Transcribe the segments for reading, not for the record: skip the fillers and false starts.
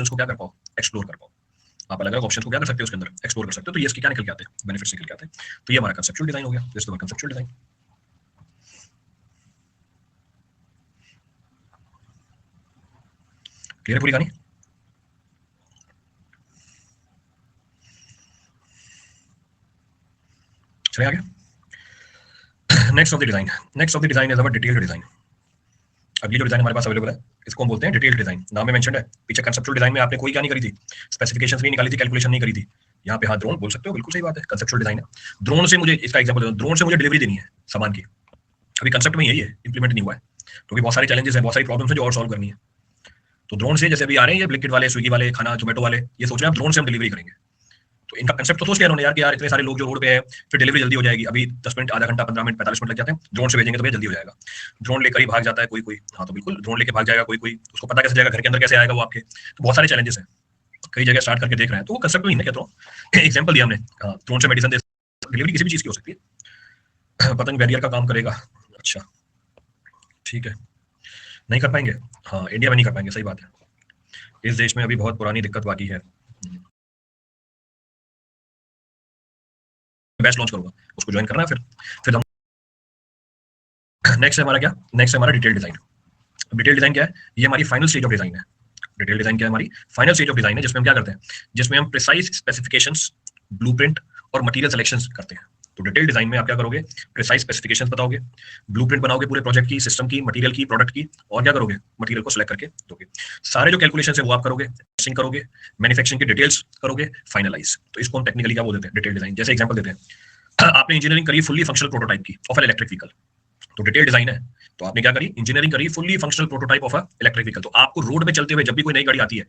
को क्या कर पाओ, एक्सप्लोर कर पाओ। आप अलग अलग ऑप्शन को क्या कर सकते हो उसके अंदर, एक्सप्लोर कर सकते हो। तो ये इसके क्या निकल के आते हैं, बेनिफिट्स निकल के आते हैं। तो ये हमारा कंसेप्चुअल डिजाइन हो गया, this is conceptual design. Clear है पूरी कहानी? चलिए आगे। Next of the design, next of the design is our detailed design. अगली जो डिजाइन हमारे पास अवेलेबल है इसको हम बोलते हैं डिटेल्ड डिजाइन। नाम में मेंशन्ड है, पीछे कंसेप्चुअल डिजाइन में आपने कोई क्या नहीं करी थी, स्पेसिफिकेशंस नहीं निकाली थी, कैलकुलेशन नहीं करी थी। यहाँ पे हाँ ड्रोन बोल सकते हो, बिल्कुल सही बात है, कंसेप्चुअल डिजाइन है। ड्रोन से मुझे इसका एग्जांपल दो, ड्रोन से मुझे डिलीवरी देनी है सामान की, अभी कंसेप्ट में यही है, इंप्लीमेंट नहीं हुआ है क्योंकि बहुत सारे चैलेंजेस हैं, बहुत सारी प्रॉब्लम्स हैं जो और सॉल्व करनी है। तो ड्रोन से जैसे अभी आ रहे हैं ये ब्लिंकिट वाले, स्विगी वाले, खाना जोमेटो वाले, ये सोच रहे हैं ड्रोन से हम डिलीवरी करेंगे। तो इनका कंसेप्ट तो सोच लिया उन्होंने यार कि यार इतने सारे लोग जो रोड पे है, फिर डिलीवरी जल्दी हो जाएगी, अभी 10 मिनट, आधा घंटा, 15 मिनट, 45 मिनट लग जाते हैं, ड्रोन से भेजेंगे तो भैया जल्दी हो जाएगा। ड्रोन लेकर ही भाग जाता है कोई कोई, हाँ तो बिल्कुल ड्रोन लेके भाग जाएगा कोई कोई, उसको पता कैसे जाएगा घर के अंदर कैसे आएगा वो आपके। तो बहुत सारे चैलेंजेस हैं, कई जगह स्टार्ट करके देख रहे हैं, तो वो कंसेप्ट में कहता हूँ। एग्जाम्पल दिया हमने, ड्रोन से मेडिसिन दे, डिलीवरी किसी भी चीज की हो सकती है। पतंग बैरियर का काम करेगा, अच्छा ठीक है, नहीं कर पाएंगे, हाँ इंडिया में नहीं कर पाएंगे, सही बात है, इस देश में अभी बहुत पुरानी दिक्कत बाकी है। बैच लॉन्च करूंगा, उसको ज्वाइन करना है, फिर हम नेक्स्ट है हमारा क्या, नेक्स्ट है हमारा डिटेल डिजाइन। डिटेल डिजाइन क्या है, ये हमारी फाइनल स्टेज ऑफ डिजाइन है। डिटेल डिजाइन क्या है, हमारी फाइनल स्टेज ऑफ डिजाइन है, जिसमें हम क्या करते हैं, जिसमें हम प्रिसाइज स्पेसिफिकेशंस, ब्लूप्रिंट और मटेरियल सिलेक्शंस करते हैं। तो डिटेल डिजाइन में आप क्या करोगे, प्रिसाइज स्पेसिफिकेशंस बताओगे, ब्लूप्रिंट बनाओगे पूरे प्रोजेक्ट की, सिस्टम की, मटेरियल की, प्रोडक्ट की, और क्या करोगे, मटेरियल को सिलेक्ट करके दोगे। सारे जो कैलकुलेशन है वो आप करोगे, टेस्टिंग करोगे, मैन्युफैक्चरिंग की डिटेल्स करोगे, फाइनलाइज। तो इसको हम टेक्निकली क्या बोल देते हैं, डिटेल डिजाइन। जैसे एग्जांपल देते हैं, आपने इंजीनियरिंग करी फुल्ली फंक्शनल प्रोटोटाइप की ऑफ एन इलेक्ट्रिक व्हीकल, तो डिटेल डिजाइन है। तो आपने क्या करी, इंजीनियरिंग करी fully functional prototype of a electric vehicle. तो आपको रोड पे चलते हुए जब भी कोई नई गाड़ी आती है,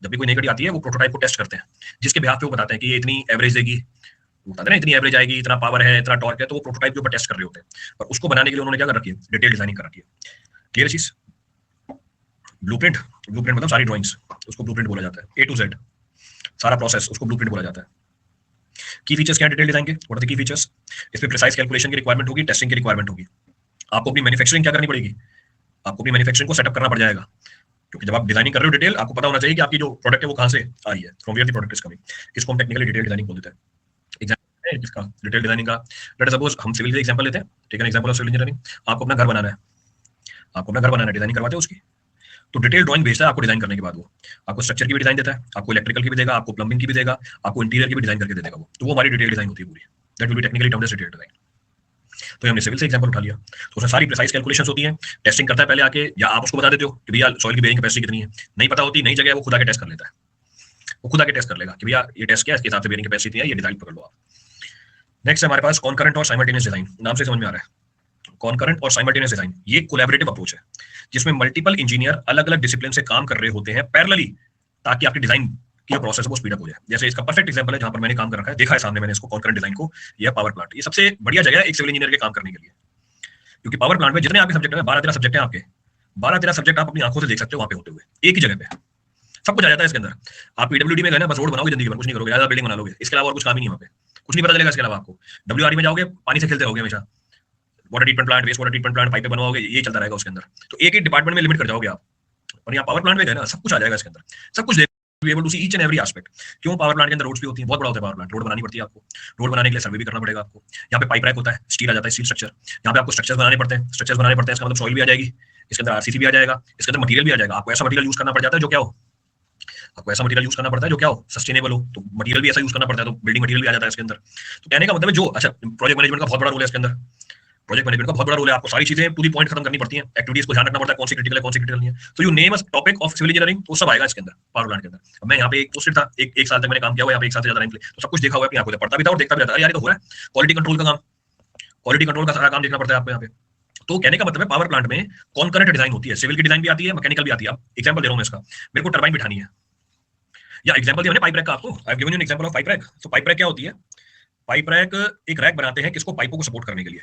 जब भी कोई नई गाड़ी आती है, वो प्रोटोटाइप को टेस्ट करते हैं, जिसके बिहाफ पे वो बताते हैं कि ये इतनी एवरेज देगी, बताते हैं ना इतनी एवरेज आएगी, इतना पावर है, इतना टॉर्क है, तो वो प्रोटोटाइप के ऊपर टेस्ट कर रहे होते हैं। और उसको बनाने के लिए उन्होंने क्या कर रखी है, डिटेल डिजाइनिंग कर रखी है। क्लियर चीज? ब्लूप्रिंट, ब्लूप्रिंट मतलब सारी ड्राइंग्स, उसको ब्लूप्रिंट बोला जाता है, ए टू जेड सारा प्रोसेस, उसको ब्लूप्रिंट बोला जाता है। की फीचर्स क्या है डिटेल डिजाइन के, what are the key features? इसमें प्रिसाइज कैलकुलेशन की रिक्वायरमेंट होगी, टेस्टिंग की रिक्वायरमेंट होगी। आपको अपनी मैन्युफैक्चरिंग क्या करनी पड़ेगी, आपको अपनी मैन्युफैक्चरिंग को सेटअप करना पड़ जाएगा, क्योंकि जब आप डिजाइनिंग कर रहे हो डिटेल, आपको पता होना चाहिए कि आपकी जो प्रोडक्ट है वो कहां से आ रही है, from where the product is coming. इसको हम टेक्निकली डिटेल डिजाइनिंग बोल देते हैं। एग्जांपल है इसका डिटेल डिजाइनिंग का, लेट सपोज हम सिविल का एग्जांपल लेते हैं, ठीक है, एग्जांपल ऑफ सिविल इंजीनियरिंग। आपको अपना घर बनाना है, आपको अपना घर बनाना है, डिजाइनिंग करवाते हो उसकी, तो डिटेल ड्राइंग भेजता है आपको डिजाइन करने के बाद, वो आपको स्ट्रक्चर की भी डिजाइन देता है, आपको इलेक्ट्रिकल की भी देगा, आपको प्लम्बिंग की भी देगा, आपको इंटीरियर की भी डिजाइन करके दे देगा वो। तो वो हमारी डिटेल डिजाइन होती है पूरी, that will be technically termed as detail design. तो हमने सिविल से एग्जांपल उठा लिया, तो उसमें सारी प्रिसाइज कैलकुलेशंस होती हैं, टेस्टिंग करता है पहले आके, या आप उसको बता देते हो कि भैया सॉइल की बेयरिंग कैपेसिटी कितनी है, नहीं पता होती, नई जगह है, वो खुद आके टेस्ट कर लेता है, वो खुद आके टेस्ट कर लेगा कि भैया ये टेस्ट किया, इसके हिसाब से बेयरिंग कैपेसिटी है, ये डिजाइन पकड़ लो आप। नेक्स्ट हमारे पास कॉन्करेंट और साइमल्टेनियस डिजाइन, नाम से समझ में आ रहा है, कॉन्करेंट और साइमल्टेनियस डिजाइन, ये कोलैबोरेटिव अप्रोच है, जिसमें मल्टीपल इंजीनियर अलग अलग डिसिप्लिन से काम कर रहे होते हैं पैरेलली, ताकि आपकी डिजाइन की जो प्रोसेस है वो स्पीड अप हो जाए। जैसे इसका परफेक्ट एग्जांपल है जहां पर मैंने काम कर रखा है, देखा है सामने मैंने इसको, कॉन्करेंट डिजाइन को, यह पावर प्लांट, ये सबसे बढ़िया जगह है एक सिविल इंजीनियर के काम करने के लिए, क्योंकि पावर प्लांट में जितने आपके सब्जेक्ट है, 12-13 सब्जेक्ट है आपके, 12-13 सब्जेक्ट आप अपनी आंखों से देख सकते हो वहां पे होते हुए, एक ही जगह पे सब कुछ आ जाता है इसके अंदर। आप पीडब्ल्यूडी में गए ना, बस रोड बनाओगे, जिंदगी भर कुछ नहीं करोगे, बिल्डिंग बना लोगे, इसके अलावा और कुछ काम ही नहीं वहां पे, कुछ नहीं पता चलेगा इसके अलावा आपको। डब्ल्यूआरई में जाओगे, पानी से खेलते रहोगे हमेशा, water treatment plant, waste water treatment plant, पाइपें बनवाओगे, ये चलता रहेगा उसके अंदर। तो एक एक डिपार्टमेंट में लिमिट कर जाओगे आप। और यहाँ पावर प्लांट में गए ना, सब कुछ आ जाएगा इसके अंदर, सब कुछ be able to see each and every aspect. क्यों? पावर प्लांट के अंदर रोड्स भी होती हैं, बहुत बड़ा होता है पावर प्लांट, रोड बनानी पड़ती है आपको, रोड बनाने के लिए सर्वे भी करना पड़ेगा आपको। यहाँ पे पाइप रैक होता है, स्टील आ जाता है, स्टील स्ट्रक्चर, यहाँ पे आपको स्ट्रक्चर्स बनाने पड़ते हैं, स्ट्रक्चर्स बनाने पड़ते हैं, इसका मतलब सॉइल भी आ जाएगी, इसके अंदर आरसीसी भी आ जाएगा, इसके अंदर मटेरियल भी आ जाएगा। आपको ऐसा मटेरियल यूज करना पड़ जाता है जो क्या हो, आपको ऐसा मटेरियल यूज करना पड़ता है जो क्या हो, सस्टेनेबल हो, तो मटेरियल भी ऐसा यूज करना पड़ता है, तो बिल्डिंग मटेरियल भी आ जाता है इसके अंदर। तो कहने का मतलब है जो, अच्छा प्रोजेक्ट मैनेजमेंट का बहुत बड़ा रोल है इसके अंदर, प्रोजेक्ट मैनेजमेंट का बहुत बड़ा रोल है, आपको सारी चीजें पूरी पॉइंट खत्म करनी पड़ती हैं, एक्टिविटीज को ध्यान रखना पड़ता है, कौन सी क्रिटिकल है, कौन सी क्रिटिकल नहीं है। तो you name a topic of civil engineering, तो सब आएगा इसके अंदर पावर प्लांट के अंदर। अब मैं यहाँ पे एक पोस्टेड था, एक साल तक मैंने काम किया हुआ, यहाँ पे एक साल से ज्यादा टाइम, तो सब कुछ देखा हुआ है, आपको पढ़ता भी था और देखता भी था, यार ये तो हो रहा है, क्वालिटी कंट्रोल का काम, क्वालिटी कंट्रोल का सारा काम देखना पड़ता है आपको यहाँ पे। तो कहने का मतलब है पावर प्लांट में कॉन्करेंट डिजाइन होती है, सिविल की डिजाइन भी आती है, मैकेनिकल भी आती है। एग्जांपल दे रहा हूं मैं इसका, मेरे को टरबाइन बिठानी है, या एग्जांपल दिया मैंने पाइप रैक का आपको, I have given you an example of pipe rack. तो पाइप रैक क्या होती है, पाइप रैक एक रैक बनाते हैं किसको, पाइपों को सपोर्ट करने के लिए।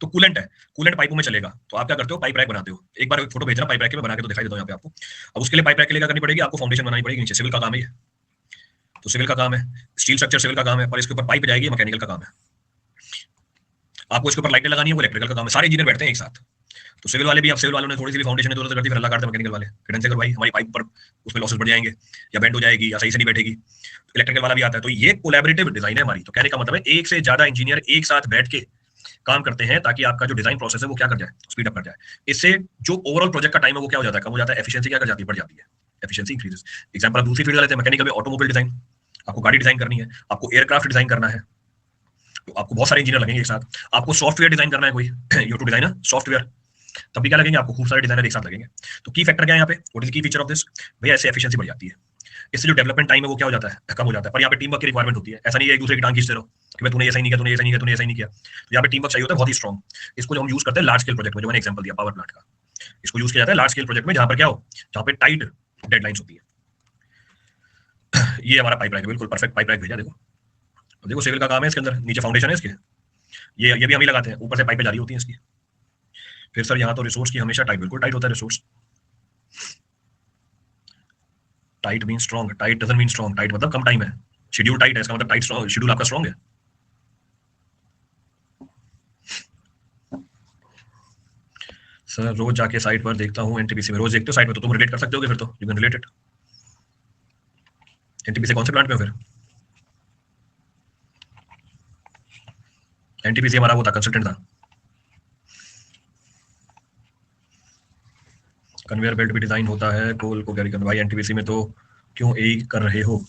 तो कूलेंट है, कूलेंट पाइपों में चलेगा, तो आप क्या करते हो, पाइप रैक बनाते हो। एक बार फोटो भेजना पाइप रैक के, मैं बना के तो दिखाई देता हूं यहाँ पे आपको। अब उसके लिए पाइप रैक के लिए क्या करनी पड़ेगी, आपको फाउंडेशन बनानी पड़ेगी नीचे, सिविल का काम है ये, तो सिविल का काम है, स्टील स्ट्रक्चर सिविल का काम है, और इसके ऊपर पाइप जाएगी, मैकेनिकल का काम है। आपको इसके ऊपर लाइटें लगानी है, वो इलेक्ट्रिकल का काम है। सारे इंजीनियर बैठते हैं एक साथ, तो सिविल वाले भी, अब सिविल वालों ने थोड़ी सी भी फाउंडेशन जरूरत करती, फिर अल्लाह करता मैकेनिकल वाले किडन से करवाई, हमारी पाइप पर उसमें लॉसेस बढ़ जाएंगे या बेंड हो जाएगी या सही से नहीं बैठेगी। इलेक्ट्रिकल वाला भी आता है। तो ये कोलैबोरेटिव डिजाइन है हमारी। तो कहने का मतलब है एक से ज्यादा इंजीनियर एक साथ बैठ के काम करते हैं ताकि आपका जो डिजाइन प्रोसेस है वो क्या कर जाए, स्पीड अप कर जाए। इससे जो ओवरऑल प्रोजेक्ट का टाइम है वो क्या हो जाता है, कम हो जाता है, एफिशिएंसी क्या कर जाती है, बढ़ जाती है, एफिशिएंसी इंक्रीजेस। एग्जांपल दूसरी फील्ड लेते हैं, मैकेनिकल में ऑटोमोबाइल डिजाइन। आपको गाड़ी डिजाइन करनी है, आपको एयरक्राफ्ट डिजाइन करना है, तो आपको बहुत सारे इंजीनियर लगेंगे एक साथ। आपको सॉफ्टवेयर डिजाइन करना है कोई यू टू डिजाइन सॉफ्टवेयर, तब भी क्या लगेंगे, आपको खूब सारे डिजाइनर एक साथ लगेंगे। तो की फैक्टर क्या है यहाँ पे, व्हाट इज की फीचर ऑफ दिस, भैया ऐसे एफिशिएंसी बढ़ जाती है। इससे जो डेवलपमेंट टाइम है वो क्या हो जाता है, कम हो जाता है। पर यहाँ पे टीम वर्क की रिक्वायरमेंट होती है। ऐसा नहीं है एक दूसरे की टांग खींचते रहो कि भाई तूने ऐसा ही नहीं किया, तूने ऐसा नहीं किया, तूने ऐसा ही नहीं किया। तो यहाँ पे टीम वर्क चाहिए होता है बहुत ही स्ट्रॉन्ग। इसको जो हम यूज करते हैं लार्ज स्केल प्रोजेक्ट में, जो मैंने एग्जांपल दिया पावर प्लांट का, इसको यूज किया जाता है लार्ज स्केल प्रोजेक्ट में जहां पर क्या हो, जहां पे टाइट डेडलाइंस होती है। ये हमारा पाइप लाइन है, बिल्कुल परफेक्ट पाइप लाइन भेजा। देखो देखो सिविल का काम है, इसके अंदर नीचे फाउंडेशन है इसके, ये भी हम ही लगाते हैं, ऊपर से पाइपें जारी होती हैं इसकी। फिर सर यहाँ तो रिसोर्स की हमेशा टाइट, बिल्कुल टाइट होता है resource. Tight mean strong, tight doesn't mean strong. Tight मतलब कम टाइम है, शेड्यूल टाइट है, इसका मतलब टाइट शेड्यूल आपका स्ट्रॉन्ग है। सर रोज जाके साइट पर देखता हूँ एनटीपीसी में, रोज देखते हो साइट में, तो तुम रिलेट कर सकते होगे फिर, तो you can relate it. NTPC कौन से प्लांट में हो फिर? एनटीपीसी हमारा वो था, कंसल्टेंट था। कन्वेयर बेल्ट भी डिजाइन होता है कोल को कैरी करना, भाई एनटीपीसी में तो क्यों यही कर रहे हो?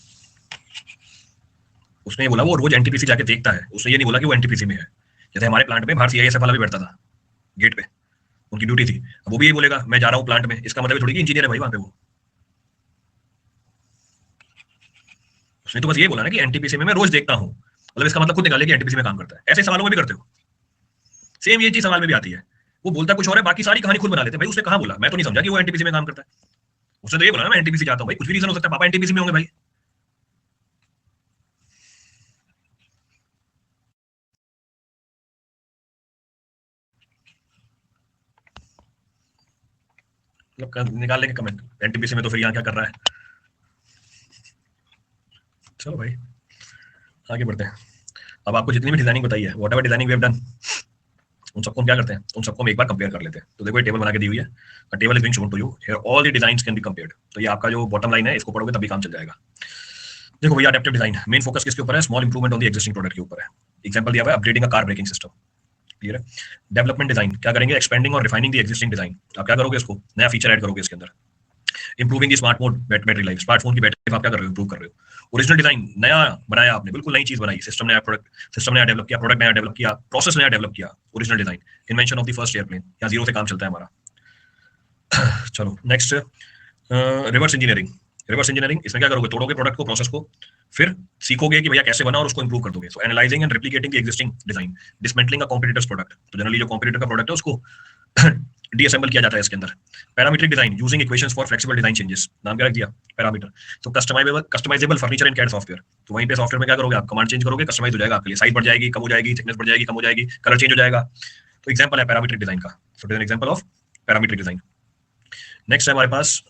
उसने ये बोला वो रोज एनटीपीसी जाके देखता है, उसने ये नहीं बोला कि वो एनटीपीसी में है। जैसे हमारे प्लांट में बाहर सीआईएसएफ वाला भी बैठता था गेट पे, उनकी ड्यूटी थी। अब वो भी ये बोलेगा मैं जा रहा हूँ प्लांट में, इसका मतलब थोड़ी कि इंजीनियर है भाई वहां पे वो। उसने तो बस ये बोला ना कि एनटीपीसी में मैं रोज देखता हूँ, मतलब इसका मतलब खुद निकाले कि एनटीपीसी में काम करता है। ऐसे सवालों में भी करते हो, सेम ये चीज सवाल में भी आती है। वो बोलता कुछ और है, बाकी सारी कहानी खुद बना लेते हैं। भाई उसने कहा बोला, मैं तो नहीं समझा कि वो एनटीपीसी में काम करता है। उसने तो ये बोला ना मैं एनटीपीसी जाता हूँ, भाई कुछ भी रीजन हो सकता है, पापा एनटीपीसी में होंगे भाई। मतलब निकाल लेंगे कमेंट, एनटीपीसी में तो फिर यहाँ क्या कर रहा है। चलो भाई आगे बढ़ते हैं। अब आपको जितनी भी डिजाइनिंग बताई है, whatever designing we have done, उन सबको हम क्या करते हैं, उन सबको हम एक बार कंपेयर कर लेते हैं। तो देखो ये टेबल बना के दी हुई है, table is being shown to you here, all the designs can be compared. तो ये आपका जो बॉटम लाइन है, इसको पढ़ोगे तभी काम चल जाएगा। देखो भैया अडैप्टिव डिजाइन मेन फोकस किसके ऊपर है, small improvement on the existing product के ऊपर है। एग्जांपल दिया हुआ है upgrading a car braking system, clear है। डेवलपमेंट डिजाइन क्या करेंगे, एक्सपेंडिंग और रिफाइनिंग द एक्जिस्टिंग डिजाइन। आप क्या करोगे, इसको नया फीचर ऐड करोगे इसके अंदर। Improving the smart mode battery life, smartphone की बैटरी लाइफ आप क्या कर रहे हो, इंप्रूव कर रहे हो। ओरिजिनल डिजाइन नया बनाया आपने, बिल्कुल नई चीज बनाई, सिस्टम नया, प्रोडक्ट सिस्टम नया डेवलप किया, प्रोडक्ट नया डेवलप किया, प्रोसेस नया डेवलप किया, original design. Invention of the first airplane, यहाँ जीरो से काम चलता है हमारा। चलो next, reverse engineering. Reverse engineering इसमें क्या करोगे, तोड़ोगे प्रोडक्ट को, प्रोसेस को, फिर सीखोगे कि भैया कैसे बना और उसको इंप्रूव कर दोगे। So analysing and replicating the existing design, dismantling a competitors product. तो जनरली जो कॉम्पिटिटर का प्रोडक्ट है उसको डीअसेंबल किया जाता है इसके अंदर। Parametric design using equations for flexible design changes, नाम क्या रख दिया, पैरामीटर। तो customisable furniture in CAD software, तो वहीं पे सॉफ्टवेयर में क्या करोगे आप, कमांड चेंज करोगे, कस्टमाइज हो जाएगा आपके लिए, साइज बढ़ जाएगी, कम हो जाएगी, थिकनेस बढ़ जाएगी, कम हो जाएगी, कलर चेंज हो जाएगा। तो एग्जांपल है पैरामीट्रिक डिजाइन का। So this is an example of parametric design. Next है हमारे पास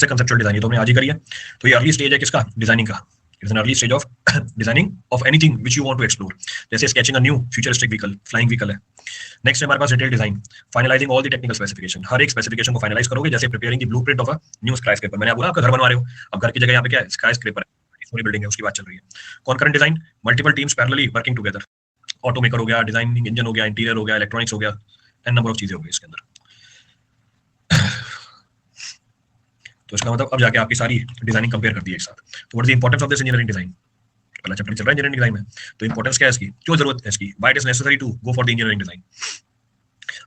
कंसेप्चुअल डिजाइन, ये तो हमने आज ही करी है। तो ये अर्ली स्टेज है किसका, डिजाइनिंग का। It's an early stage of designing of anything which you want to explore, जैसे sketching a new futuristic vehicle, flying vehicle है। नेक्स्ट है हमारे पास detail design, finalising all the technical specification, हर एक स्पेसिफिकेशन को फाइनलाइज करोगे, जैसे preparing the blueprint of a new skyscraper. मैंने बोला आपका घर बनवा रहे हो, अब घर की जगह यहाँ पे क्या है, स्काईस्क्रेपर है, पूरी बिल्डिंग है, उसकी बात चल रही है। Concurrent design, multiple teams parallelly working together, automaker हो गया, डिजाइनिंग इंजन हो गया, इंटीरियर हो गया, इलेक्ट्रॉनिक्स हो गया, एन नंबर ऑफ चीजें हो गई इसके अंदर। तो इसका मतलब अब जाके आपकी सारी डिजाइनिंग कंपेयर करती है एक साथ। तो what is the importance of this engineering design, पहला चैप्टर चल रहा है इंजीनियरिंग डिजाइन में। तो इंपॉर्टेंस क्या है इसकी, क्यों जरूरत है इसकी, why it is necessary to go for the engineering design.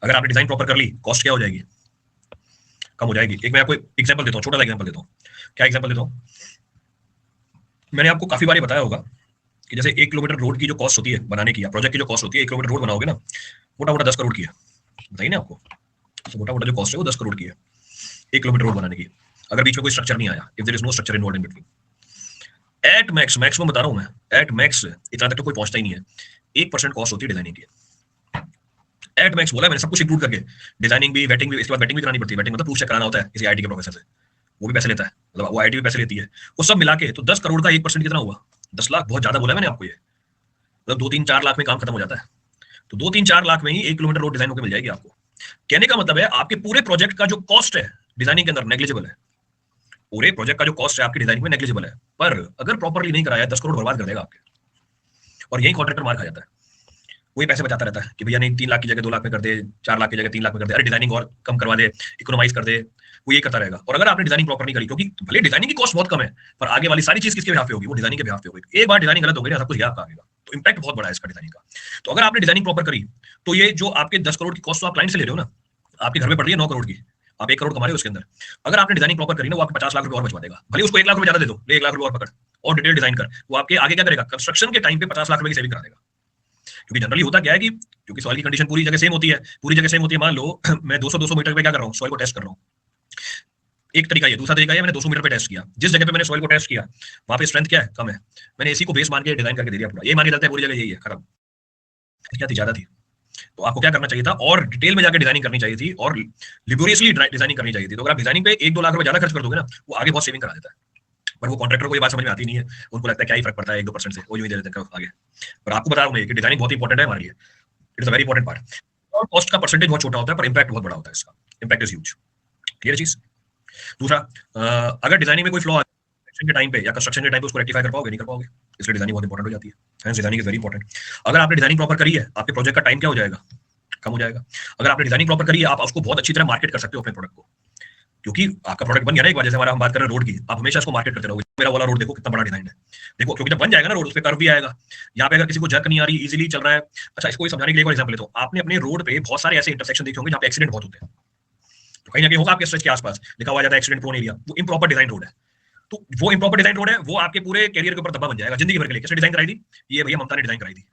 अगर आपने डिजाइन प्रॉपर कर ली, कॉस्ट क्या हो जाएगी, कम हो जाएगी। एक मैं आपको एग्जांपल देता हूँ, छोटा सा एग्जांपल देता हूँ। क्या एग्जांपल देता हूँ, मैंने आपको काफी बार बताया होगा कि जैसे 1 किलोमीटर रोड की जो कॉस्ट होती है बनाने की, या प्रोजेक्ट की जो कॉस्ट होती है, 1 किलोमीटर रोड बनाओगे ना, मोटा मोटा 10 करोड़ की है, बताइए ना आपको। तो मोटा मोटा जो कॉस्ट है वो 10 करोड़ की है 1 किलोमीटर रोड बनाने की, अगर बीच में कोई स्ट्रक्चर नहीं आया, if there is no structure involved in between. At max, maximum बता रहा हूं मैं, एट मैक्स इतना तक तो कोई पहुंचता ही नहीं है, 1% कॉस्ट होती है डिजाइनिंग की। एट मैक्स बोला मैंने, सब कुछ इंक्लूड करके, डिजाइनिंग भी, वेटिंग भी, इसके बाद वेटिंग भी करानी पड़ती है, वेटिंग मतलब प्रूफ चेक कराना होता है किसी आईटी के प्रोफेसर से, वो भी पैसे लेता है, मतलब वो आईटी भी पैसे लेती है, वो सब मिला के तो 10 करोड़ का 1% कितना हुआ? 10 लाख। बहुत ज्यादा बोला मैंने आपको, ये मतलब 2-3-4 लाख में काम खत्म हो जाता है। तो 2-3-4 लाख में ही 1 किलोमीटर रोड डिजाइन होकर मिल जाएगी आपको। कहने का मतलब है आपके पूरे प्रोजेक्ट का जो कॉस्ट है डिजाइनिंग के अंदर नेग्लिजिबल है, पूरे प्रोजेक्ट का जो कॉस्ट है आपकी डिजाइनिंग में नेग्लिजिबल है, पर अगर प्रॉपर्ली नहीं कराया 10 करोड़ बर्बाद कर देगा आपके, और यही कॉन्ट्रैक्टर मार खा जाता है। वही पैसे बचाता रहता है कि भैया नहीं 3 लाख की जगह 2 लाख में कर दे, 4 लाख की जगह 3 लाख में कर दे, अरे डिजाइनिंग और कम करवा दे, इकोनोमाइज कर दे, वो ये करता रहेगा। और अगर आपने डिजाइनिंग प्रॉपर नहीं करी, क्योंकि भले डिजाइनिंग की कॉस्ट बहुत कम है, पर आगे वाली सारी चीज किसके बिहाफ पे होगी? वो डिजाइनिंग के बिहाफ पे होगी। एक बार डिजाइनिंग गलत हो गई ना, सब कुछ आपका आएगा, तो इंपैक्ट बहुत बड़ा है इसका डिजाइनिंग का। तो अगर आपने डिजाइनिंग प्रॉपर करी, तो ये जो आपके 10 करोड़ की कॉस्ट तो आप क्लाइंट से ले रहे हो ना, आपके घर में पड़ रही है 9 करोड़ की, आप 1 करोड़ कमा रहे हो उसके अंदर, अगर आपने डिजाइनिंग प्रॉपर करी ना, वो आपको 50 लाख रुपए और बचवा देगा। भले उसको 1 लाख रुपए ज्यादा दे दो, 1 लाख रुपए और पकड़ और डिटेल डिजाइन कर, वो आपके आगे क्या करेगा? कंस्ट्रक्शन के टाइम पे 50 लाख रुपए की सेविंग करा देगा। क्योंकि जनरली होता क्या है कि क्योंकि सॉइल की कंडीशन पूरी जगह सेम होती है, पूरी जगह सेम होती है, मान लो मैं 200 मीटर पे क्या कर रहा हूँ, सॉइल को टेस्ट कर रहा हूँ, एक तरीका ये, दूसरा तरीका ये, मैंने 200 मीटर पे टेस्ट किया, जिस जगह पे मैंने सॉइल को टेस्ट किया वहां पे स्ट्रेंथ क्या है? कम है, मैंने इसी को बेस मान के डिजाइन करके दे दिया पूरा, ये मान के चलते हैं पूरी जगह यही है, खत्म। क्या थी? ज्यादा थी। तो आपको क्या करना चाहिए था? और डिटेल में जाकर डिजाइनिंग करनी चाहिए थी, और लिबोरियसली डिजाइनिंग करनी चाहिए थी। तो अगर आप डिजाइनिंग पे 1-2 लाख रुपए ज्यादा खर्च कर दोगे ना, वो आगे बहुत सेविंग करा देता है। पर वो कॉन्ट्रैक्टर को ये बात समझ में आती नहीं है, उनको लगता है क्या ही फर्क पड़ता है 1-2% से, वो यूं ही दे देते हैं आगे। पर आपको बता रहा हूँ मैं कि डिजाइनिंग बहुत इंपॉर्टेंट है हमारे लिए, it is a very important part. और कॉस्ट का परसेंटेज बहुत छोटा होता है, पर इंपैक्ट बहुत बड़ा होता है इसका, इंपैक्ट इज ह्यूज। क्लियर चीज? दूसरा, अगर डिजाइनिंग में कोई फ्लॉ के टाइम पे या कंस्ट्रक्शन के टाइम पे उसको रेक्टिफाई कर पाओगे? नहीं कर पाओगे, इसलिए डिजाइनिंग बहुत इंपॉर्टेंट हो जाती है। Hence designing is very important. अगर आपने डिजाइनिंग प्रॉपर करी है, आपके प्रोजेक्ट का टाइम क्या हो जाएगा? कम हो जाएगा। अगर आपने डिजाइनिंग प्रॉपर करी है, आप उसको बहुत अच्छी तरह मार्केट कर सकते हो अपने प्रोडक्ट को, क्योंकि आपका प्रोडक्ट बन गया ना एक बार, जैसे हमारा हम बात कर रहे हैं रोड की, आप हमेशा इसको मार्केट करते रहोगे, मेरा वाला रोड देखो कितना बड़ा डिजाइन है, देखो, क्योंकि जब बन जाएगा ना रोड, उस पे कर्व भी आएगा, यहाँ पे अगर किसी को जर्क नहीं आ रही, इजीली चल रहा है। अच्छा, इसको समझाने के लिए एक एग्जांपल लेता हूँ, आपने अपने रोड पे बहुत सारे ऐसे इंटरसेक्शन देखे होंगे जहाँ पे एक्सीडेंट बहुत होते हैं, तो कहीं ना कहीं होगा आपके स्ट्रेच के आसपास लिखा हुआ जाता है एक्सीडेंट प्रोन एरिया, वो इम्प्रॉपर डिजाइन रोड है। तो वो इम्प्रॉपर डिजाइन रोड है, वो आपके पूरे कैरियर के ऊपर दबा बन जाएगा जिंदगी भर के लिए। किसने डिजाइन कराई थी? ये भैया ममता ने डिजाइन कराई थी।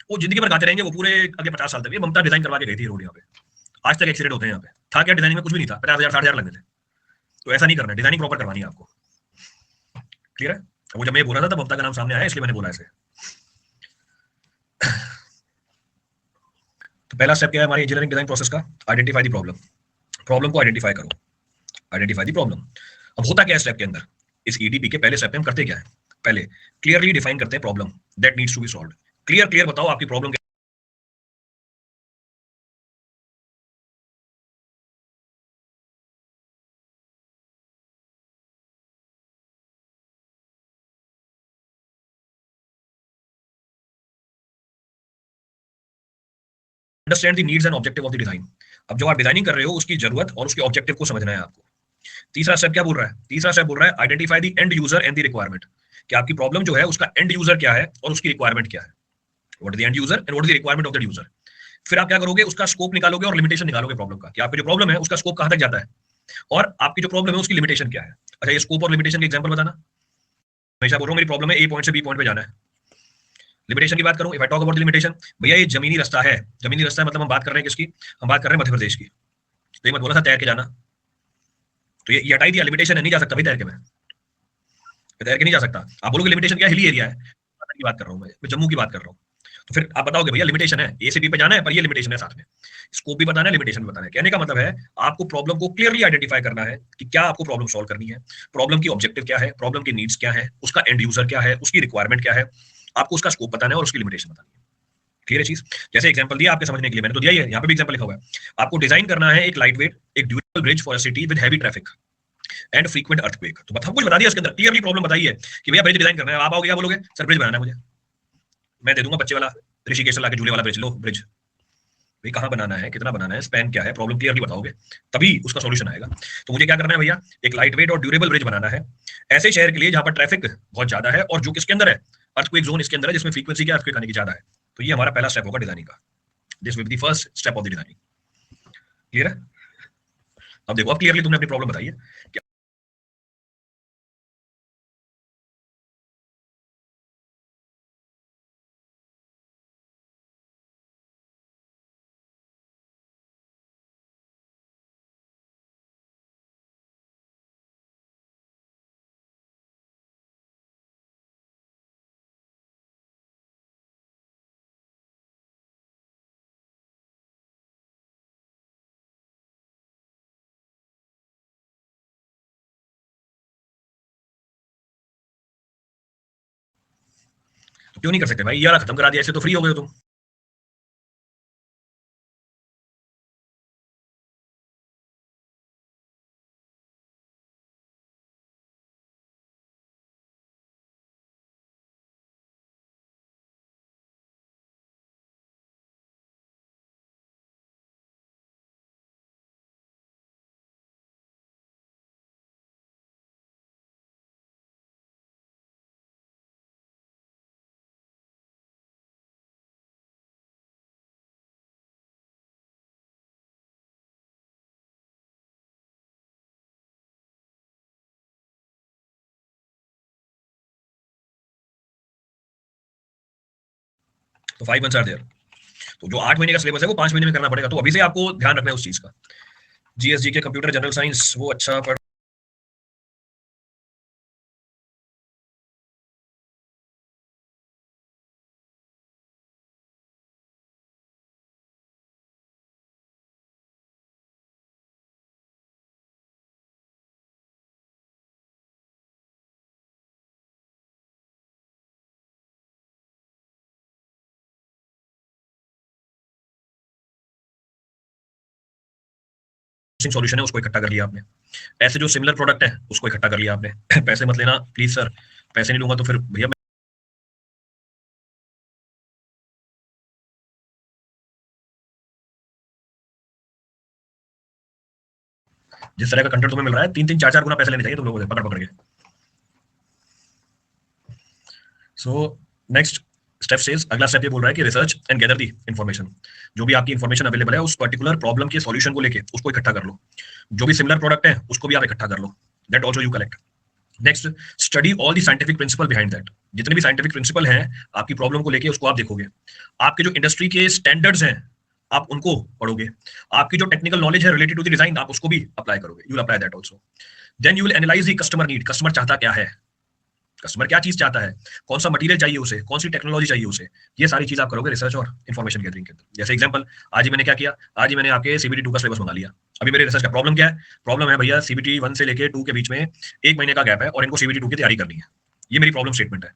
वो जिंदगी भर गाते रहेंगे वो पूरे अगले 50 साल तक, ये ममता डिजाइन करवा के गई थी रोड यहाँ पे। आज तक एक्सीडेंट होते हैं यहाँ पे। था क्या? डिजाइनिंग में कुछ भी नहीं था, 50,000 60,000 लग गए थे। तो ऐसा नहीं करना, डिजाइनिंग प्रॉपर करवानी है आपको। क्लियर है? वो जब मैं बोला था तब ममता का नाम सामने आया, इसलिए मैंने बोला ऐसे। तो पहला स्टेप क्या है हमारी इंजीनियरिंग डिजाइन प्रोसेस का? Identify the problem. प्रॉब्लम को आइडेंटिफाई करो, आइडेंटिफाई द प्रॉब्लम। अब होता क्या है स्टेप के अंदर? इस ईडीपी के पहले स्टेप में हम करते क्या है? पहले क्लियरली डिफाइन करते हैं problem that needs to be solved. Clear clear बताओ आपकी problem. Understand the needs and objective of the design. अब जो आप डिजाइनिंग कर रहे हो उसकी जरूरत और उसके ऑब्जेक्टिव को समझना है आपको। तीसरा स्टेप क्या बोल रहा है? तीसरा स्टेप बोल रहा है identify the end user and the requirement, कि आपकी प्रॉब्लम जो है उसका एंड यूजर क्या है और उसकी रिक्वायरमेंट क्या है। What is the end user and what is the requirement of the user. फिर आप क्या करोगे? उसका स्कोप निकालोगे और लिमिटेशन निकालोगे प्रॉब्लम का, कि आपकी जो प्रॉब्लम है उसका स्कोप कहां तक जाता है और आपकी जो प्रॉब्लम है उसकी लिमिटेशन क्या है। अच्छा, ये स्कोप और लिमिटेशन के एग्जांपल बताना। हमेशा बोल रहा हूं मेरी प्रॉब्लम है ए पॉइंट से बी पॉइंट पे जाना है। लिमिटेशन की बात करूं, if I talk about the limitation, भैया ये जमीनी रास्ता है। जमीनी रास्ता है मतलब हम बात कर रहे हैं किसकी? हम बात कर रहे हैं मध्य प्रदेश की। तो ये मत बोला था तैर के जाना, तो ये हटाई दिया, लिमिटेशन है, नहीं जा सकता भाई तैर के, मैं तैर के नहीं जा सकता। आप बोलोगे लिमिटेशन क्या? हिली एरिया है, की बात कर रहा हूं मैं जम्मू की बात कर रहा हूं। तो फिर आप बताओगे भैया लिमिटेशन है, ए से बी पे जाना है, पर ये लिमिटेशन है साथ में। स्कोप भी बताना है, लिमिटेशन भी बताना है। कहने का मतलब है आपको प्रॉब्लम को क्लियरली आइडेंटिफाई करना है कि क्या आपको प्रॉब्लम सॉल्व करनी है, प्रॉब्लम की ऑब्जेक्टिव क्या है, प्रॉब्लम की नीड्स क्या है, उसका एंड यूजर क्या है, उसकी रिक्वायरमेंट क्या है, आपको उसका स्कोप बताना है और उसकी लिमिटेशन बतानी है। क्लियर है चीज? जैसे एग्जांपल दिया आपके समझने के लिए, मैंने तो दिया ही है, यहाँ पे भी एग्जांपल लिखा हुआ है। आपको डिजाइन करना है एक लाइट वेट, एक durable bridge for a city with heavy traffic and frequent earthquake. तो सब कुछ बता दिया इसके अंदर, क्लियरली प्रॉब्लम बताई है कि भैया ब्रिज डिजाइन करना है। आप आओगे क्या बोलोगे? सर ब्रिज बनाना है मुझे, मैं दे दूंगा बच्चे वाला ऋषिकेश से लाके झूले वाला ब्रिज, लो ब्रिज। भाई कहाँ बनाना है, कितना बनाना है, स्पैन क्या है, प्रॉब्लम क्लियरली बताओगे तभी उसका सॉल्यूशन आएगा। तो मुझे क्या करना है भैया? एक लाइट वेट और ड्यूरेबल ब्रिज बनाना है ऐसे शहर के लिए जहां पर ट्रैफिक बहुत ज्यादा है और जो किसके अंदर है, अर्थक्वेक जोन इसके अंदर है, जिसमें फ्रीक्वेंसी क्या अर्थक्वेक आने की ज्यादा है। तो ये हमारा पहला स्टेप होगा डिजाइनिंग का। This will be the first step of the designing. Clear है? अब देखो, अब क्लियरली तुमने अपनी प्रॉब्लम बताई है। तो क्यों नहीं कर सकते भाई, यार खत्म करा दिया, ऐसे तो फ्री हो गए हो तुम। तो 5 मंथ्स आर देयर। तो जो 8 महीने का सिलेबस है वो 5 महीने में करना पड़ेगा, तो अभी से आपको ध्यान रखना है उस चीज का। जीएसजी के कंप्यूटर जनरल साइंस वो अच्छा पढ़। सॉल्यूशन है उसको इकट्ठा कर लिया आपने, ऐसे जो सिमिलर प्रोडक्ट है उसको इकट्ठा कर लिया आपने। पैसे मत लेना प्लीज सर, पैसे नहीं लूंगा तो फिर भैया जिस तरह का कंटेंट तुम्हें मिल रहा है 3-3 4-4 गुना पैसे लेने चाहिए तुम लोगों से पकड़ पकड़ के। सो नेक्स्ट स्टेप सेज, अगला स्टेप ये बोल रहा है कि research and gather the information. जो भी आपकी इन्फॉर्मेशन अवेलेबल है उस पर्टिकुलर प्रॉब्लम के सॉल्यूशन को लेके उसको इकट्ठा कर लो। जो भी सिमिलर प्रोडक्ट है उसको भी आप इकट्ठा कर लो, that also you collect. Next, study all the scientific principle behind that. जितने भी साइंटिफिक प्रिंसिपल हैं आपकी प्रॉब्लम को लेके उसको आप देखोगे। आपके जो इंडस्ट्री के स्टैंडर्ड्स हैं आप उनको पढ़ोगे। आपकी जो टेक्निकल नॉलेज है रिलेटेड टू द डिजाइन आप उसको भी अप्लाई करोगे, you will apply that also. Then you will analyse the customer need, customer चाहता क्या है, कस्टमर क्या चीज चाहता है, कौन सा मटेरियल चाहिए उसे, कौन सी टेक्नोलॉजी चाहिए उसे। ये सारी चीज आप करोगे रिसर्च और इन्फॉर्मेशन गैदरिंग के अंदर। जैसे एग्जांपल आज ही मैंने क्या किया, आज ही मैंने आपके सीबीटी 2 का सिलेबस मंगा लिया। अभी मेरे रिसर्च का प्रॉब्लम क्या है, प्रॉब्लम है भैया सीबीटी 1 से लेके 2 के बीच में 1 महीने का गैप है और इनको सीबीटी 2 की तैयारी करनी है। ये मेरी प्रॉब्लम स्टेटमेंट है।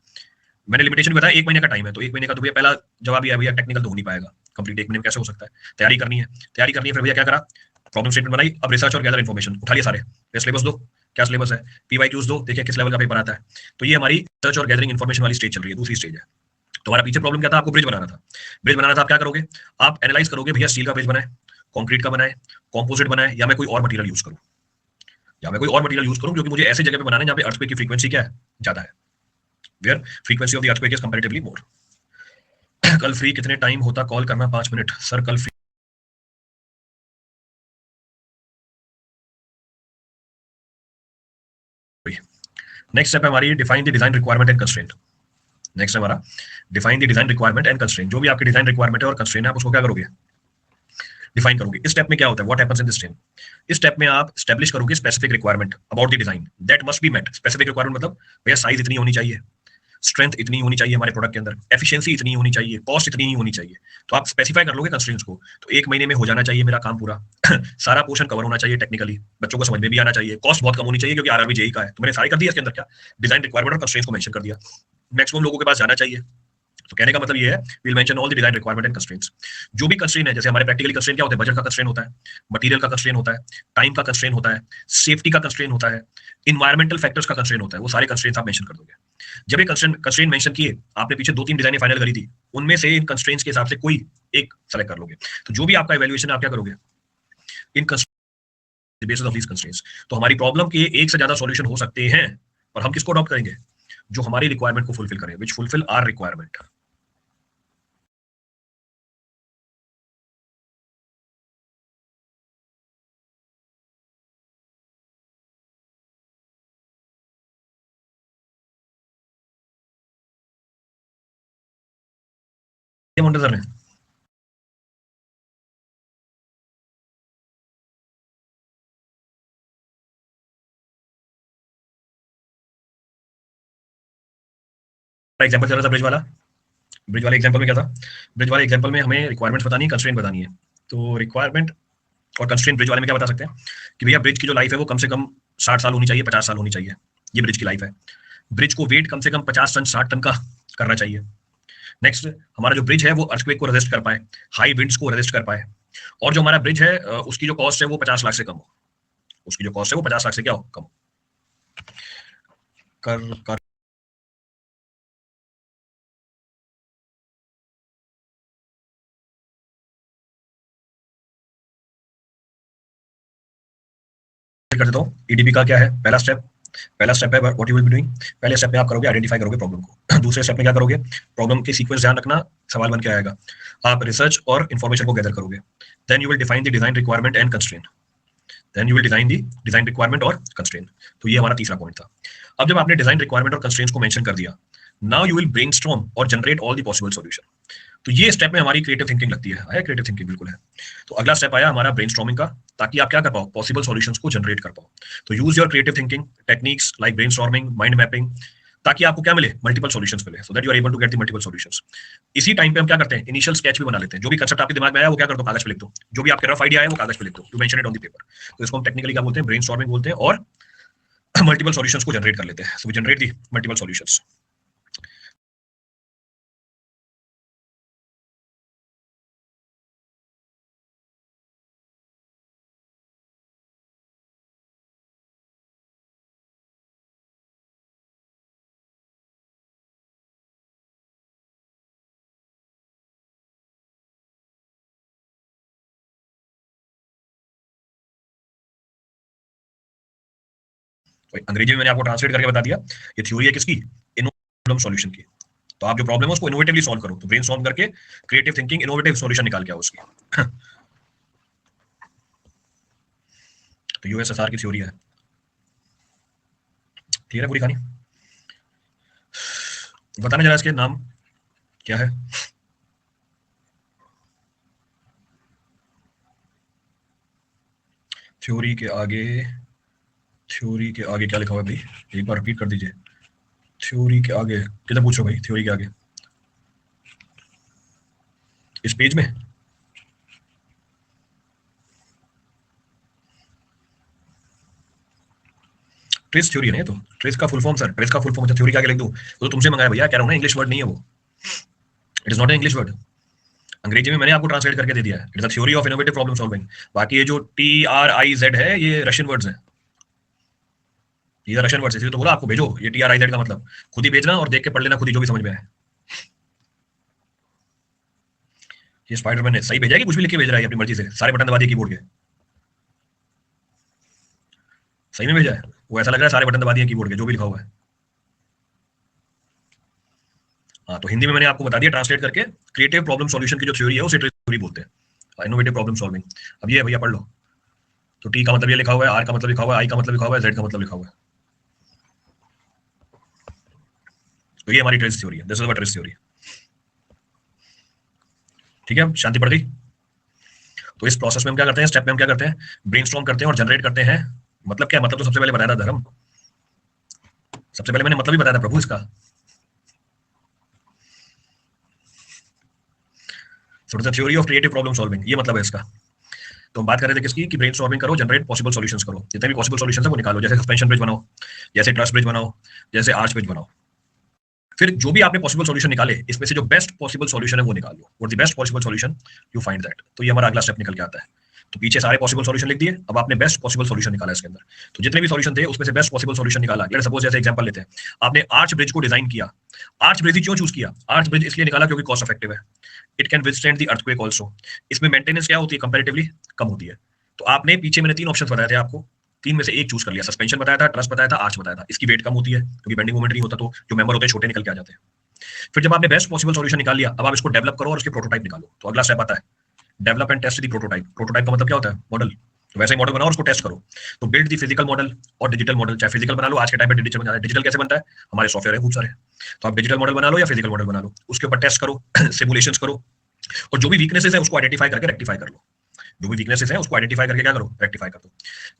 मैंने लिमिटेशन बताया 1 महीने का टाइम है, तो 1 महीने का तो भैया पहला जवाब ये है भैया टेक्निकल तो हो नहीं पाएगा कंप्लीट 1 महीने में, कैसे हो सकता है, तैयारी करनी है। तैयारी करनी है फिर भैया क्या करा, प्रॉब्लम स्टेटमेंट बनाई, अब रिसर्च और गैदर इन्फॉर्मेशन उठा लिया सारे। सिलेबस दो, क्या सिलेबस है, पीवाईक्यूज दो, देखिए किस लेवल का पेपर आता है। तो ये हमारी सर्च और गैदरिंग इन्फॉर्मेशन वाली स्टेज चल रही है, दूसरी स्टेज है। तो हमारा पीछे प्रॉब्लम क्या था, आपको ब्रिज बनाना था। ब्रिज बनाना था, आप क्या करोगे, आप एनालाइज करोगे भैया स्टील का ब्रिज बनाए, कंक्रीट का बनाए, कॉम्पोजिट बनाए, या मैं कोई और मटेरियल यूज करूं, या मैं कोई और मटेरियल यूज करूं क्योंकि मुझे ऐसी जगह पे बनाना है जहां पे अर्थक्वेक की फ्रीक्वेंसी क्या है, ज्यादा है, where frequency of the earthquake is comparatively more. कल फ्री कितने टाइम होता, कॉल करना 5 मिनट सर कल फ्री। नेक्स्ट स्टेप है हमारी define the design requirement and constraint. Next है हमारा define the design requirement and constraint. जो भी आपकी डिजाइन रिक्वायरमेंट है और कंस्ट्रेंट है आप उसको क्या करोगे, डिफाइन करोगे। इस स्टेप में क्या होता है, what happens in this step, इस स्टेप में आप स्टैब्लिश करोगे specific requirement about the design that must be met. Specific requirement मतलब भैया साइज इतनी होनी चाहिए, स्ट्रेंथ इतनी होनी चाहिए हमारे प्रोडक्ट के अंदर, एफिशिएंसी इतनी होनी चाहिए, कॉस्ट इतनी ही होनी चाहिए। तो आप स्पेसिफाई कर लोगे कंस्ट्रेंट्स को। तो 1 महीने में हो जाना चाहिए मेरा काम पूरा। सारा पोर्शन कवर होना चाहिए टेक्निकली, बच्चों को समझ में भी आना चाहिए, कॉस्ट बहुत कम होनी चाहिए क्योंकि आरआरबी जेई का है। तो मैंने सारी कर दिया इसके अंदर क्या, डिजाइन रिक्वायरमेंट और कंस्ट्रेंट्स को मेंशन कर दिया। मैक्सिमम लोगों के पास जाना चाहिए। तो कहने का मतलब ये है will mention all the design requirement and constraints. जो भी कंस्ट्रेंट है, जैसे हमारे प्रैक्टिकली कंस्ट्रेंट क्या होता है, बजट का कंस्ट्रेंट होता है, मटेरियल का कंस्ट्रेंट होता है, टाइम का कंस्ट्रेंट होता है, सेफ्टी का कंस्ट्रेंट होता है, इन्वायरमेंटल फैक्टर्स का कंस्ट्रेंट होता है। वो सारे कंस्ट्रेंट्स आप मेंशन कर दोगे। जब ये कंस्ट्रेंट मेंशन किए, आपने पीछे 2-3 डिजाइनें फाइनल करी थी, उनमें से इन कंस्ट्रेंट्स के हिसाब से कोई एक सेलेक्ट कर लोगे। तो जो भी आपका इवैल्यूएशन है आप क्या करोगे, इन बेसिस ऑफ दीस कंस्ट्रेंट्स। तो हमारी प्रॉब्लम के एक से ज्यादा सॉल्यूशन हो सकते हैं, और हम किसको अडॉप्ट करेंगे, जो हमारी रिक्वायरमेंट को फुलफिल करें, व्हिच फुलफिल आवर रिक्वायरमेंट। ये मोन्टे सर ने एग्जांपल चल रहा था ब्रिज वाला। ब्रिज वाले एग्जांपल में क्या था, ब्रिज वाले एग्जांपल में हमें रिक्वायरमेंट्स बतानी है, कंस्ट्रेंट बतानी है। तो रिक्वायरमेंट और कंस्ट्रेंट ब्रिज वाले में क्या बता सकते हैं कि भैया ब्रिज की जो लाइफ है वो कम से कम 60 साल होनी चाहिए, 50 साल होनी चाहिए। ये ब्रिज की लाइफ है। ब्रिज को वेट कम से कम 50 टन 60 टन का करना चाहिए। नेक्स्ट, हमारा जो ब्रिज है वो अर्थक्वेक को रेजिस्ट कर पाए, हाई विंड्स को रेजिस्ट कर पाए, और जो हमारा ब्रिज है उसकी जो कॉस्ट है वो 50 लाख से कम हो, उसकी जो कॉस्ट है वो 50 लाख से क्या हो, कम हो। कर कर देता हूँ। ईडीपी का क्या है, पहला स्टेप है what you will be doing. पहले स्टेप में आप करोगे, आइडेंटिफाई करोगे प्रॉब्लम को। दूसरे स्टेप में क्या करोगे, प्रॉब्लम की सीक्वेंस ध्यान रखना, सवाल बन के आएगा, आप रिसर्च और इन्फॉर्मेशन को गैदर करोगे। Then you will define the design requirement and constraint, then you will design the design requirement और कंस्ट्रेंट। तो ये हमारा तीसरा पॉइंट था। अब जब आपने डिजाइन रिक्वायरमेंट और कंस्ट्रेंट्स को मेंशन कर दिया, नाउ यू विल ब्रेनस्टॉर्म और generate all the possible solution. तो ये स्टेप में हमारी क्रिएटिव थिंकिंग लगती है, आया क्रिएटिव थिंकिंग, बिल्कुल है। तो अगला स्टेप आया हमारा ब्रेनस्टॉर्मिंग का, ताकि आप क्या कर पाओ, पॉसिबल सॉल्यूशंस को जनरेट कर पाओ। तो use your creative thinking techniques like brainstorming, mind mapping, ताकि आपको क्या मिले, मल्टीपल सॉल्यूशंस मिले, so that you are able to get the multiple solutions. इसी टाइम पे हम क्या करते हैं, इनिशियल स्केच भी बना लेते हैं। जो भी कंसेप्ट आपके दिमाग में आया वो क्या कर दो, कागज पे लिख दो। जो भी आपके रफ आइडिया है वो कागज पे लिख दो, to mention it on the paper. तो इसको हम टेक्निकली क्या बोलते हैं, ब्रेनस्टॉर्मिंग बोलते हैं, और मल्टीपल सॉल्यूशंस को जनरेट कर लेते हैं। So we generate the multiple solutions. अंग्रेजी में मैंने आपको ट्रांसलेट करके बता दिया। ये थ्योरी है किसकी, प्रॉब्लम सॉल्यूशन की। तो आप जो प्रॉब्लम है उसको इनोवेटिवली सॉल्व करो, तो ब्रेन सॉल्व करके क्रिएटिव थिंकिंग इनोवेटिव सॉल्यूशन निकाल के आओ उसकी। तो यूएसएसआर की थ्योरी है, ठीक है पूरी कहानी। बताना जरा इसके नाम क्या है। थ्योरी के आगे, थ्योरी के आगे क्या लिखा हुआ है भाई, एक बार रिपीट कर दीजिए। थ्योरी के आगे किधर पूछो भाई, थ्योरी के आगे इस पेज में। ट्रेस थ्योरी है ना ये, तो ट्रेस का फुल फॉर्म सर, ट्रेस का फुल फॉर्म थ्योरी के आगे लिख दूं तो तुमसे मंगाया भैया, कह रहा हूं ना, इंग्लिश वर्ड नहीं है वो, it is not an English word. अंग्रेजी में मैंने आपको ट्रांसलेट करके दे दिया है, it is the theory of innovative problem solving. बाकी ये जो TRIZ है ये रशियन वर्ड्स हैं, ये रशियन वर्ड्स, इसलिए तो बोला आपको भेजो ये TRIZ का मतलब, खुद ही भेजना और देख के पढ़ लेना खुद ही, जो भी समझ में आए। ये स्पाइडरमैन ने सही भेजा है कि कुछ भी लिख के भेज रहा है अपनी मर्जी से, सारे बटन दबा दिए कीबोर्ड के। सही में भेजा है, वो ऐसा लग रहा है सारे बटन दबा दिए कीबोर्ड के, जो भी लिखा हुआ है। हाँ, तो हिंदी में मैंने आपको बता दिया ट्रांसलेट करके, क्रिएटिव प्रॉब्लम सॉल्यूशन की जो थ्योरी है उसे थ्योरी बोलते हैं, इनोवेटिव प्रॉब्लम सॉल्विंग। अब ये भैया पढ़ लो। तो टी का मतलब ये लिखा हुआ है, आर का मतलब लिखा हुआ है, आई का मतलब लिखा हुआ है, जेड का मतलब लिखा हुआ है। तो ये हमारी ट्रेस थ्योरी है, this is what trace theory. ठीक है, शांति पड़ गई। तो इस प्रोसेस में हम क्या करते हैं, स्टेप में हम क्या करते हैं, ब्रेनस्टॉर्म करते हैं और जनरेट करते हैं। मतलब क्या, मतलब तो सबसे पहले बताया था धर्म, सबसे पहले मैंने मतलब ही बताया था प्रभु इसका। So the theory of creative problem solving, ये मतलब है इसका। तो हम बात कर रहे थे किसकी, कि ब्रेनस्टॉर्मिंग करो, जनरेट पॉसिबल सॉल्यूशंस करो, जितने भी पॉसिबल सॉल्यूशंस है वो निकालो। जैसे सस्पेंशन ब्रिज बनाओ, जैसे ट्रस्ट ब्रिज बनाओ, जैसे आर्च ब्रिज बनाओ। फिर जो भी आपने पॉसिबल सॉल्यूशन निकाले, इसमें से जो बेस्ट पॉसिबल सॉल्यूशन है वो निकाल लो, और the best possible solution you find that. तो ये हमारा अगला स्टेप निकल के आता है। तो पीछे सारे पॉसिबल सॉल्यूशन लिख दिए, अब आपने बेस्ट पॉसिबल सॉल्यूशन निकाला इसके अंदर। तो जितने भी सॉल्यूशन थे उसमें से बेस्ट पॉसिबल सॉल्यूशन निकाला। लेट्स सपोज जैसे एग्जांपल लेते हैं, आपने आर्च ब्रिज को डिजाइन किया। आर्च ब्रिज क्यों चूज किया, आर्च ब्रिज इसलिए निकाला क्योंकि कॉस्ट इफेक्टिव है, it can withstand the earthquake also. इसमें मेंटेनेंस क्या होती है, कंपैरेटिवली कम होती है। तो आपने पीछे मैंने 3 ऑप्शन बताए थे आपको, 3 में से एक चूज कर लिया, सस्पेंशन बताया था, ट्रस्ट बताया था, आर्च बताया था। इसकी वेट कम होती है क्योंकि बेंडिंग मोमेंट नहीं होता, तो जो मेंबर होते हैं छोटे निकल के आ जाते हैं। फिर जब आपने बेस्ट पॉसिबल सॉल्यूशन निकाल लिया, अब आप इसको डेवलप करो और उसके प्रोटोटाइप निकालो। तो अगला स्टेप आता है develop and test the prototype. Prototype का मतलब क्या होता है, मॉडल। तो वैसे ही मॉडल बनाओ और उसको टेस्ट करो। तो बिल्ड द फिजिकल मॉडल और डिजिटल मॉडल। चाहे फिजिकल बना लो, आज के टाइम पे डिजिटल बना, डिजिटल कैसे बनता है, हमारे सॉफ्टवेयर है खूब सारे। तो आप डिजिटल मॉडल बना लो या फिजिकल मॉडल बना लो, उसके ऊपर टेस्ट करो, सिमुलेशंस करो, और जो भी वीकनेसेस है उसको आइडेंटिफाई करके रेक्टिफाई कर लो। जो भी वीकनेसेस है उसको आइडेंटिफाई करके क्या करो, रेक्टिफाई कर दो।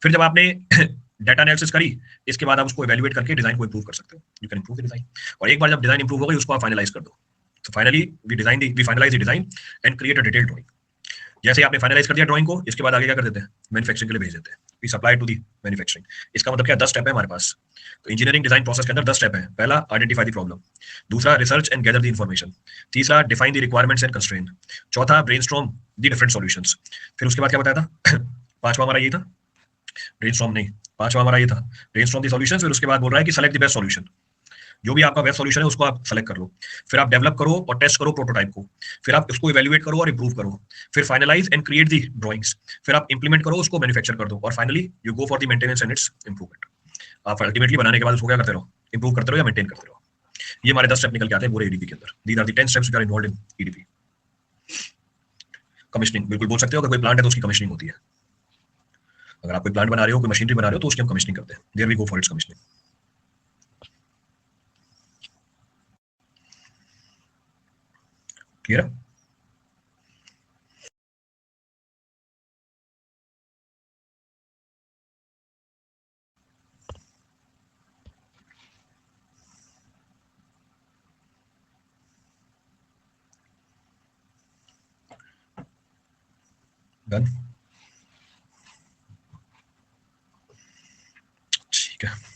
फिर जब आपने डाटा एनालिसिस करी, इसके बाद आप उसको इवैल्यूएट करके डिजाइन को इंप्रूव कर सकते हो, you can improve the design. और एक बार जब डिजाइन इंप्रूव हो गई, उसको आप फाइनलाइज कर दो। So finally, we finalize the design and create a detailed drawing. जैसे ही आपने फाइनलाइज कर दिया ड्राइंग को, इसके बाद आगे क्या कर देते हैं, मैन्युफैक्चरिंग के लिए भेज देते हैं, we supply to the manufacturing. इसका मतलब क्या, 10 स्टेप है हमारे पास। तो इंजीनियरिंग डिजाइन प्रोसेस के अंदर 10 स्टेप है। पहला, आइडेंटिफाई द प्रॉब्लम। दूसरा, research and gather the information. तीसरा, define the requirements and constraint. चौथा, ब्रेनस्टॉर्म द डिफरेंट सॉल्यूशंस। फिर उसके बाद क्या बताया था पांचवा हमारा ये था, ब्रेनस्टॉर्म नहीं, पांचवा हमारा ये था, ब्रेनस्टॉर्म द सॉल्यूशंस। फिर उसके बाद बोल रहा है कि सेलेक्ट द बेस्ट सॉल्यूशन। जो भी आपका बेस्ट सॉल्यूशन है उसको आप सेलेक्ट कर लो, फिर आप डेवलप करो और टेस्ट करो प्रोटोटाइप को, फिर आप उसको इवेल्युएट करो और इंप्रूव करो, फिर finalise and create the drawings, फिर आप इंप्लीमेंट करो, उसको मैन्युफैक्चर कर दो, और finally you go for the maintenance and its improvement. आप अल्टीमेटली बनाने के बाद उसको क्या करते रहो, इंप्रूव करते रहो या मेंटेन करते रहो। ये हमारे 10 स्टेप निकल के आते हैं पूरे ईडीपी के अंदर। These are the 10 steps which are involved in EDP. Commissioning, बिल्कुल बोल सकते हो, अगर कोई प्लांट है तो उसकी कमिश्निंग होती है। अगर आप कोई प्लांट बना रहे हो, कोई मशीनरी बना रहे हो, तो उसकी हम कमिश्निंग करते हैं। There we go for its commissioning. Clear है? डन, ठीक है।